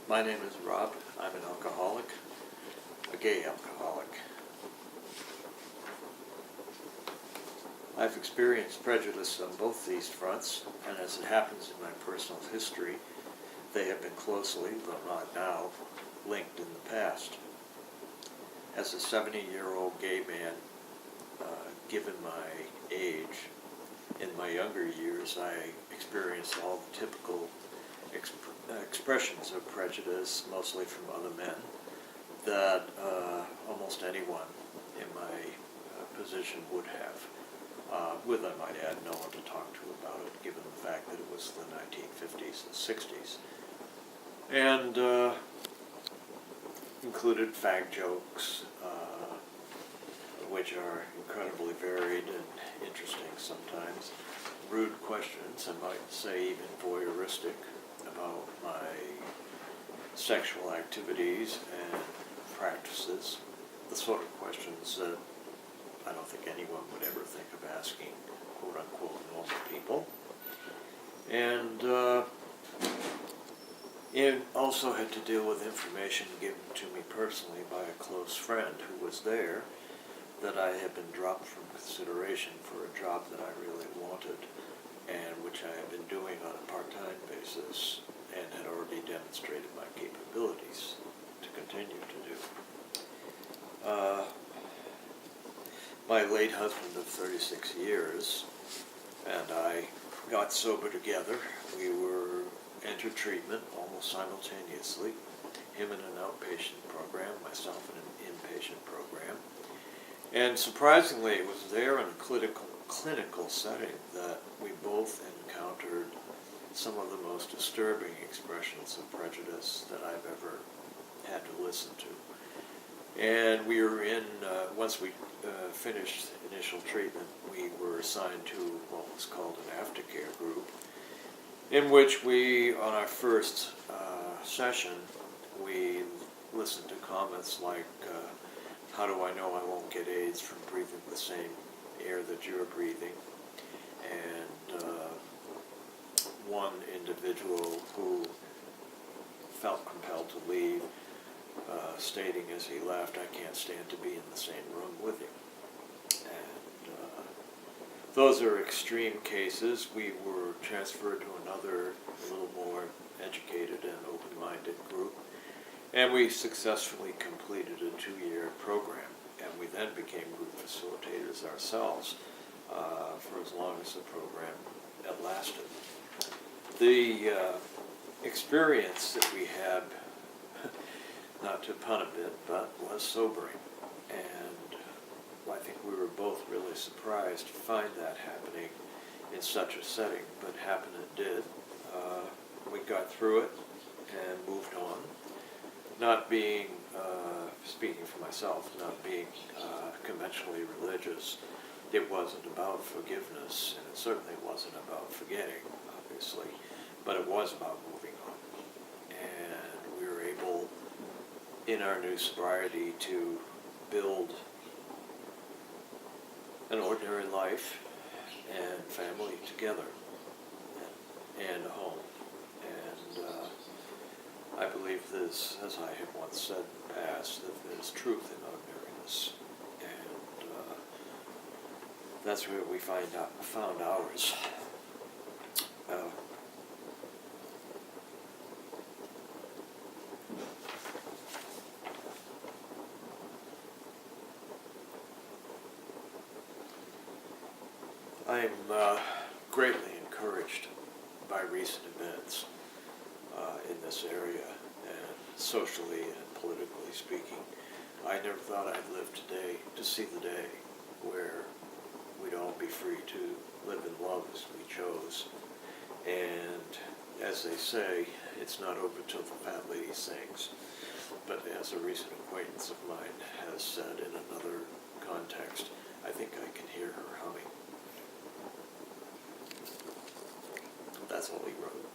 My name is Rob. I'm an alcoholic, a gay alcoholic. I've experienced prejudice on both these fronts, and as it happens in my personal history, they have been closely, though not now, linked in the past. As a 70-year-old gay man, given my age, in my younger years I experienced all the typical expressions of prejudice, mostly from other men, that almost anyone in my position would have, with, I might add, no one to talk to about it, given the fact that it was the 1950s and 60s. And included fag jokes, which are incredibly varied and interesting sometimes, rude questions, I might say even voyeuristic, about my sexual activities and practices, the sort of questions that I don't think anyone would ever think of asking quote-unquote normal people. And it also had to deal with information given to me personally by a close friend who was there, that I had been dropped from consideration for a job that I really wanted, and which I had been doing on a part-time basis and had already demonstrated my capabilities to continue to do. My late husband of 36 years and I got sober together. We were entered treatment almost simultaneously, him in an outpatient program, myself in an inpatient program. And surprisingly, it was there in a clinical setting that we both encountered some of the most disturbing expressions of prejudice that I've ever had to listen to. And we were in, once we finished initial treatment, we were assigned to what was called an aftercare group, in which we, on our first session, we listened to comments like, how do I know I won't get AIDS from breathing the same air that you're breathing? And one individual who felt compelled to leave, stating as he left, I can't stand to be in the same room with you. And those are extreme cases. We were transferred to another, a little more educated and open-minded group, and we successfully completed a 2-year program, and we then became group facilitators ourselves for as long as the program had lasted. The experience that we had, not to pun a bit, but was sobering, and I think we were both really surprised to find that happening in such a setting, but happen it did. We got through it and moved on. Not being, speaking for myself, not being conventionally religious, it wasn't about forgiveness, and it certainly wasn't about forgetting, obviously, but it was about moving on. And we were able, in our new sobriety, to build an ordinary life and family together, and a home. And I believe this, as I have once said in the past, that there's truth in ordinariness, and that's where we found ours. I'm greatly encouraged by recent events in this area, and socially and politically speaking. I never thought I'd live today to see the day where we'd all be free to live in love as we chose. And as they say, it's not over till the fat lady sings. But as a recent acquaintance of mine has said in another context, I think I can hear her humming. That's all he wrote.